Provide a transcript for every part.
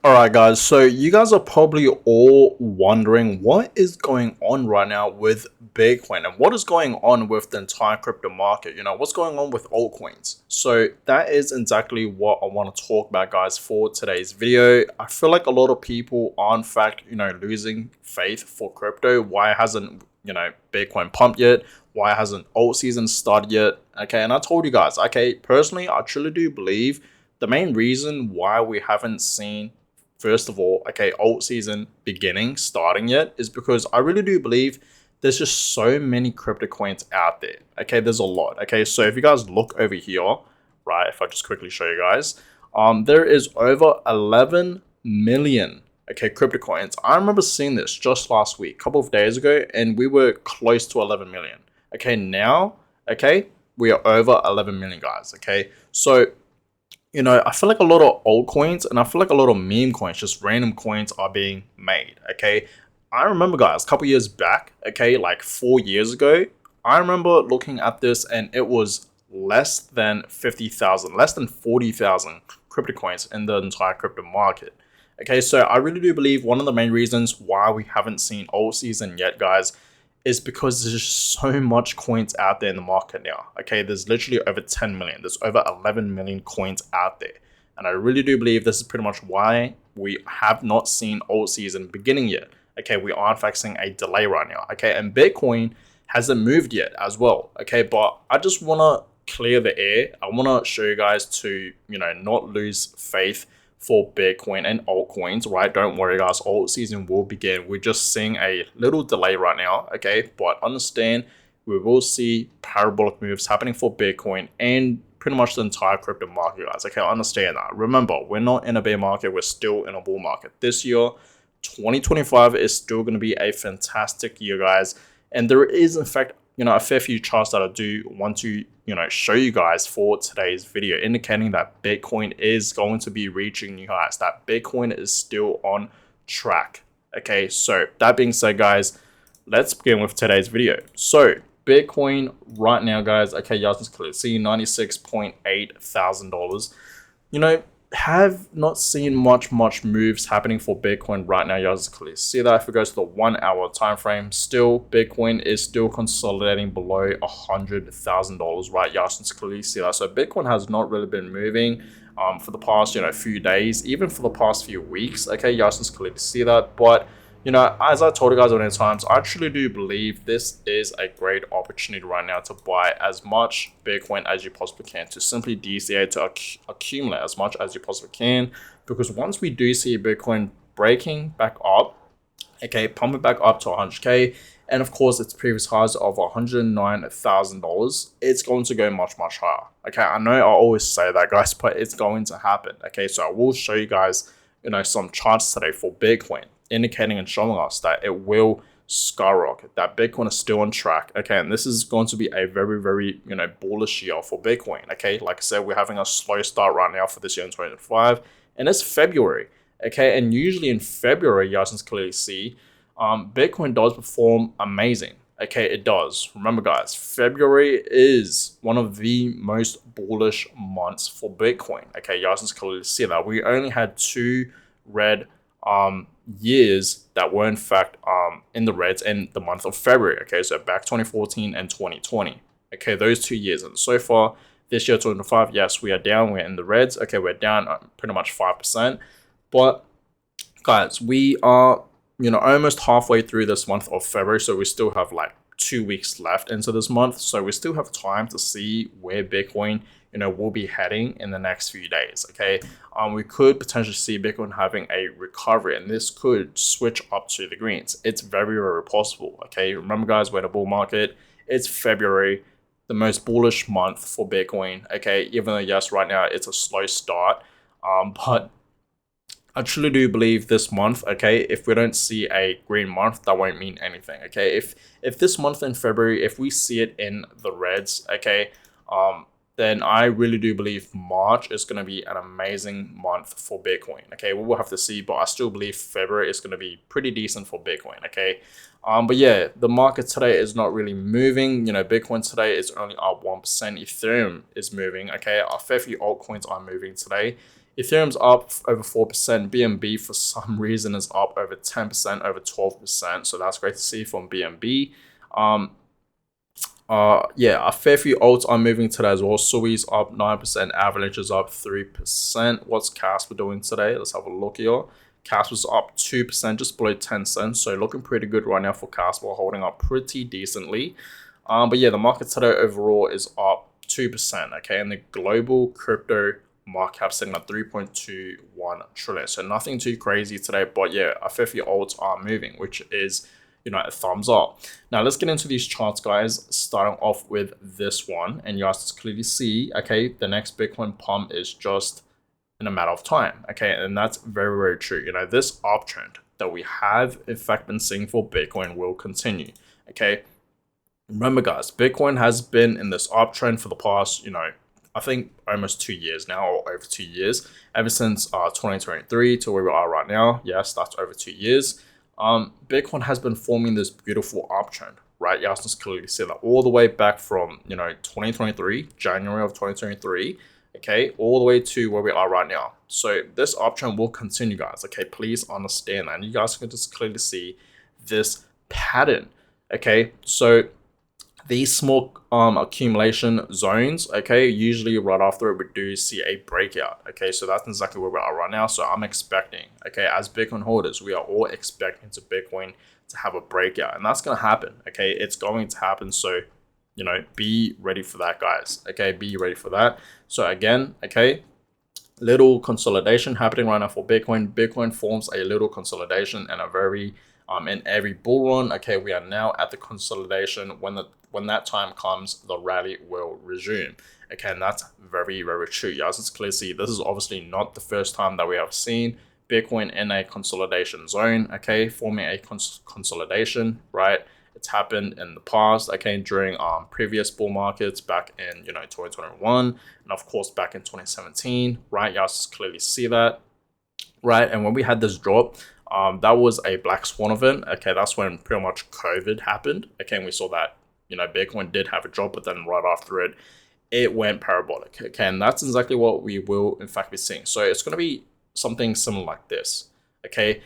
Alright guys, so you guys are probably all wondering what is going on right now with Bitcoin and what is going on with the entire crypto market. What's going on with altcoins? So that is exactly what I want to talk about, guys, for today's video. I feel like a lot of people are in fact, losing faith for crypto. Why hasn't, Bitcoin pumped yet? Why hasn't alt season started yet? Okay, and I told you guys, okay, personally, I truly do believe the main reason why we haven't seen, first of all, okay, alt season starting yet, is because I really do believe there's just so many crypto coins out there. Okay, there's a lot. Okay, so if you guys look over here, right, if I just quickly show you guys, there is over 11 million, okay, crypto coins. I remember seeing this just last week, a couple of days ago, and we were close to 11 million. Okay, now, okay, we are over 11 million, guys. Okay, so I feel like a lot of old coins and I feel like a lot of meme coins, just random coins, are being made. Okay. I remember, guys, a couple years back, okay, like 4 years ago, I remember looking at this and it was less than 50,000, less than 40,000 crypto coins in the entire crypto market. Okay, so I really do believe one of the main reasons why we haven't seen old season yet, guys, is because there's just so much coins out there in the market now. Okay, there's literally over 10 million. There's over 11 million coins out there. And I really do believe this is pretty much why we have not seen alt season beginning yet. Okay, we are in fact seeing a delay right now. Okay, and Bitcoin hasn't moved yet as well. Okay, but I just want to clear the air. I want to show you guys to, not lose faith for Bitcoin and altcoins, right? Don't worry, guys. Alt season will begin. We're just seeing a little delay right now, okay? But understand, we will see parabolic moves happening for Bitcoin and pretty much the entire crypto market, guys. Okay, understand that. Remember, we're not in a bear market. We're still in a bull market. This year, 2025, is still going to be a fantastic year, guys. And there is, in fact, a fair few charts that I do want to, show you guys for today's video, indicating that Bitcoin is going to be reaching new highs, that Bitcoin is still on track. Okay, so that being said, guys, let's begin with today's video. So Bitcoin right now, guys, okay, y'all can clearly see $96.8 thousand. Have not seen much moves happening for Bitcoin right now. You guys clearly see that. If it goes to the 1 hour time frame, still Bitcoin is still consolidating below $100,000, right? You guys can clearly see that. So Bitcoin has not really been moving for the past few days, even for the past few weeks. Okay, you guys can clearly see that. But as I told you guys many times, I truly do believe this is a great opportunity right now to buy as much Bitcoin as you possibly can, to simply DCA, to accumulate as much as you possibly can. Because once we do see Bitcoin breaking back up, okay, pumping back up to 100K, and of course its previous highs of $109,000, it's going to go much higher. Okay, I know I always say that, guys, but it's going to happen. Okay, so I will show you guys, some charts today for Bitcoin, indicating and showing us that it will skyrocket, that Bitcoin is still on track. Okay, and this is going to be a very bullish year for Bitcoin. Okay, like I said, we're having a slow start right now for this year in 2025, and it's February. Okay, and usually in February, you guys can clearly see Bitcoin does perform amazing. Okay, it does. Remember, guys, February is one of the most bullish months for Bitcoin. Okay, you guys can clearly see that. We only had two red years that were in fact in the reds in the month of February. Okay, so back 2014 and 2020. Okay, those 2 years. And so far this year, 2025, yes, we are down. We're in the reds. Okay, we're down pretty much 5%. But guys, we are almost halfway through this month of February, so we still have like 2 weeks left into this month, so we still have time to see where Bitcoin will be heading in the next few days. Okay, we could potentially see Bitcoin having a recovery, and this could switch up to the greens. It's very possible. Okay, remember, guys, we're in a bull market. It's February, the most bullish month for Bitcoin. Okay, even though yes, right now it's a slow start, but I truly do believe this month, okay, if we don't see a green month, that won't mean anything. Okay, if this month in February, if we see it in the reds, okay, then I really do believe March is going to be an amazing month for Bitcoin. Okay, we will have to see, but I still believe February is going to be pretty decent for Bitcoin. Okay, but yeah, the market today is not really moving. Bitcoin today is only up 1%. Ethereum is moving. Okay, a fair few altcoins are moving today. Ethereum's up over 4%. BNB for some reason is up over 10%, over 12%. So that's great to see from BNB. Yeah, a fair few alts are moving today as well. Sui's up 9%, Avalanche is up 3%. What's Casper doing today? Let's have a look here. Casper's up 2%, just below 10 cents. So looking pretty good right now for Casper, holding up pretty decently. But yeah, the market today overall is up 2%. Okay, and the global crypto market cap sitting at 3.21 trillion. So nothing too crazy today, but yeah, a fair few alts are moving, which is, you know, a thumbs up. Now let's get into these charts, guys, starting off with this one, and you guys clearly see, okay, the next Bitcoin pump is just in a matter of time. Okay, and that's very, very true. You know, this uptrend that we have in fact been seeing for Bitcoin will continue. Okay, remember guys, Bitcoin has been in this uptrend for the past, you know, I think almost 2 years now, or over 2 years, ever since 2023 to where we are right now. Yes, that's over 2 years. Bitcoin has been forming this beautiful uptrend, right? You guys can clearly see that all the way back from, you know, 2023, January of 2023, okay, all the way to where we are right now. So this uptrend will continue, guys. Okay, please understand that. And you guys can just clearly see this pattern. Okay, so these small accumulation zones, okay, usually right after it we do see a breakout. Okay, so that's exactly where we are right now. So I'm expecting, okay, as Bitcoin holders, we are all expecting to Bitcoin to have a breakout, and that's going to happen. Okay, it's going to happen. So, you know, be ready for that, guys. Okay, be ready for that. So again, okay, little consolidation happening right now for Bitcoin. Bitcoin forms a little consolidation and a very in every bull run. Okay, we are now at the consolidation. When that time comes, the rally will resume. Okay, and that's very, very true. You guys can clearly see this is obviously not the first time that we have seen Bitcoin in a consolidation zone. Okay, forming a consolidation, right? It's happened in the past, okay, during previous bull markets back in, you know, 2021, and of course back in 2017, right? You guys clearly see that, right? And when we had this drop, that was a black swan event. Okay, that's when pretty much COVID happened. Okay, and we saw that, you know, Bitcoin did have a drop, but then right after it, it went parabolic. Okay, and that's exactly what we will in fact be seeing. So it's going to be something similar like this. Okay,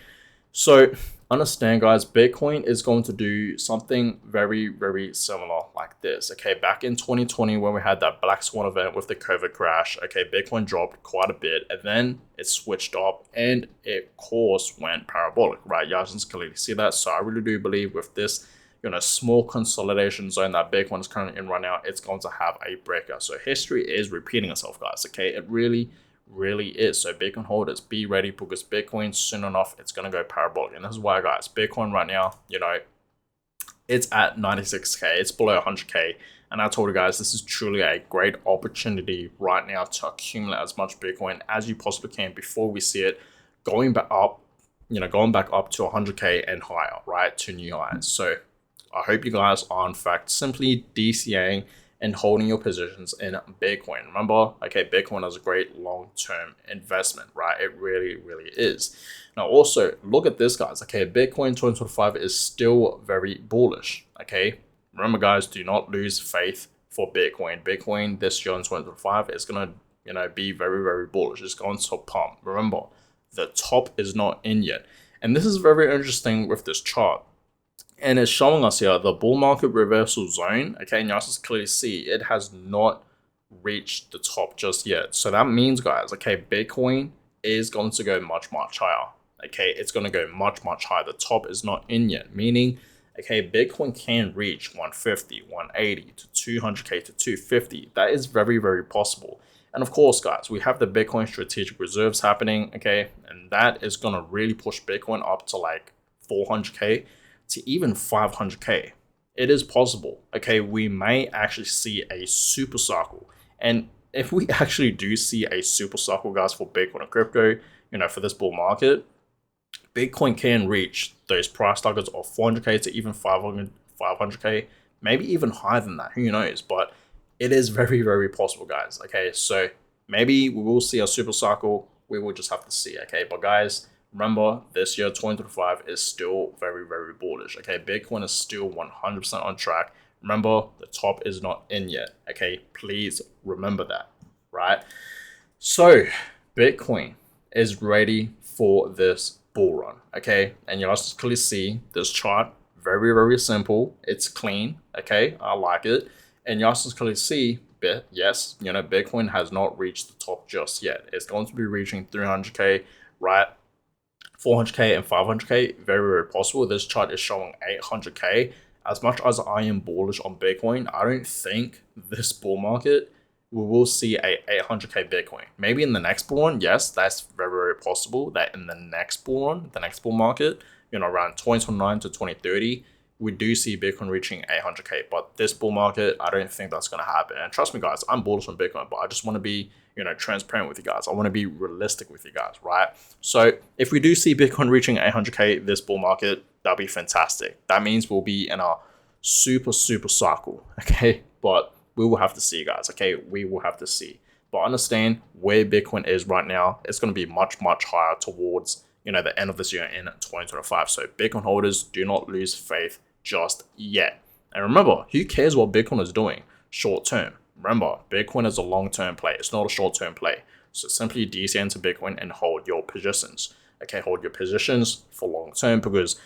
so understand, guys, Bitcoin is going to do something very, very similar like this. Okay, back in 2020 when we had that black swan event with the COVID crash, okay, Bitcoin dropped quite a bit, and then it switched up and it, of course, went parabolic, right? You guys can clearly see that. So I really do believe with this, you know, small consolidation zone that Bitcoin is currently in right now, it's going to have a breakout. So history is repeating itself, guys. Okay, it really is. So Bitcoin holders, be ready, because Bitcoin soon enough, it's going to go parabolic. And this is why, guys, Bitcoin right now, you know, it's at 96k, it's below 100k, and I told you guys, this is truly a great opportunity right now to accumulate as much Bitcoin as you possibly can before we see it going back up, you know, going back up to 100k and higher, right, to new highs. So I hope you guys are in fact simply DCAing and holding your positions in Bitcoin. Remember, okay, Bitcoin is a great long-term investment, right? It really, really is. Now, also, look at this, guys. Okay, Bitcoin 2025 is still very bullish, okay? Remember, guys, do not lose faith for Bitcoin. Bitcoin this year in 2025 is going to, you know, be very, very bullish. It's going to pump. Remember, the top is not in yet. And this is very interesting with this chart. And it's showing us here the bull market reversal zone. Okay, and you guys clearly see it has not reached the top just yet. So that means, guys, okay, Bitcoin is going to go much, much higher. Okay, it's going to go much, much higher. The top is not in yet, meaning, okay, Bitcoin can reach 150, 180 to 200k to 250. That is very, very possible. And of course, guys, we have the Bitcoin strategic reserves happening. Okay, and that is going to really push Bitcoin up to like 400k. To even 500k. It is possible. Okay, we may actually see a super cycle. And if we actually do see a super cycle, guys, for Bitcoin and crypto, you know, for this bull market, Bitcoin can reach those price targets of 400k to even 500k, maybe even higher than that. Who knows? But it is very, very possible, guys. Okay, so maybe we will see a super cycle. We will just have to see. Okay, but guys, remember, this year, 2025, is still very, very bullish. Okay, Bitcoin is still 100% on track. Remember, the top is not in yet. Okay, please remember that, right? So, Bitcoin is ready for this bull run, okay? And you guys clearly see this chart, very, very simple. It's clean, okay? I like it. And you also clearly see, yes, Bitcoin has not reached the top just yet. It's going to be reaching 300K, right? 400K and 500K, very, very possible. This chart is showing 800K. As much as I am bullish on Bitcoin, I don't think this bull market we will see a 800K Bitcoin. Maybe in the next bull run, yes, that's very, very possible that in the next bull run, the next bull market, around 2029 to 2030, we do see Bitcoin reaching 800K. But this bull market, I don't think that's going to happen. And trust me, guys, I'm bullish on Bitcoin, but I just want to be, transparent with you guys. I want to be realistic with you guys, right? So if we do see Bitcoin reaching 800K this bull market, that'll be fantastic. That means we'll be in a super, super cycle, okay? But we will have to see, guys, okay? We will have to see. But understand where Bitcoin is right now, it's going to be much, much higher towards, the end of this year in 2025. So Bitcoin holders, do not lose faith just yet. And remember, who cares what Bitcoin is doing short term? Remember, Bitcoin is a long-term play. It's not a short-term play. So simply DC into Bitcoin and hold your positions. Okay, hold your positions for long-term because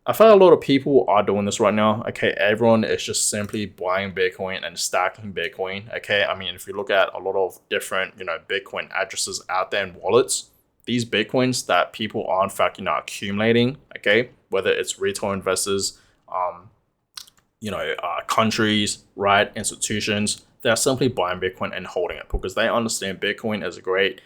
I feel a lot of people are doing this right now. Okay, everyone is just simply buying Bitcoin and stacking Bitcoin. Okay, I mean, if you look at a lot of different, Bitcoin addresses out there in wallets, these Bitcoins that people are in fact, accumulating, okay, whether it's retail investors, countries, right, institutions, they're simply buying Bitcoin and holding it because they understand Bitcoin is a great,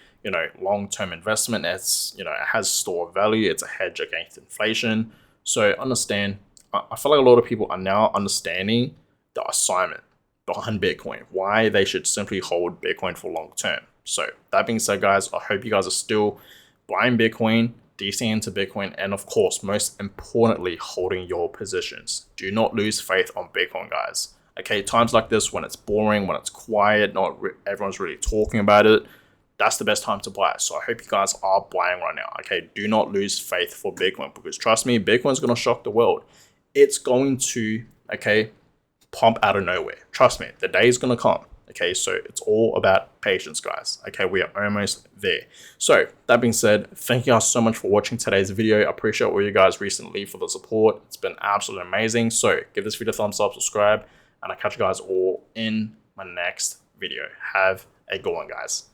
long-term investment. It's, it has store value. It's a hedge against inflation. So understand, I feel like a lot of people are now understanding the assignment behind Bitcoin, why they should simply hold Bitcoin for long term. So that being said, guys, I hope you guys are still buying Bitcoin, DC into Bitcoin, and of course, most importantly, holding your positions. Do not lose faith on Bitcoin, guys. Okay, times like this, when it's boring, when it's quiet, everyone's really talking about it, that's the best time to buy it. So I hope you guys are buying right now. Okay, do not lose faith for Bitcoin because trust me, Bitcoin's going to shock the world. It's going to, okay, pump out of nowhere. Trust me, the day is going to come. Okay, so it's all about patience, guys. Okay, we are almost there. So that being said, thank you guys so much for watching today's video. I appreciate all you guys recently for the support. It's been absolutely amazing. So give this video a thumbs up, subscribe, and I'll catch you guys all in my next video. Have a good one, guys.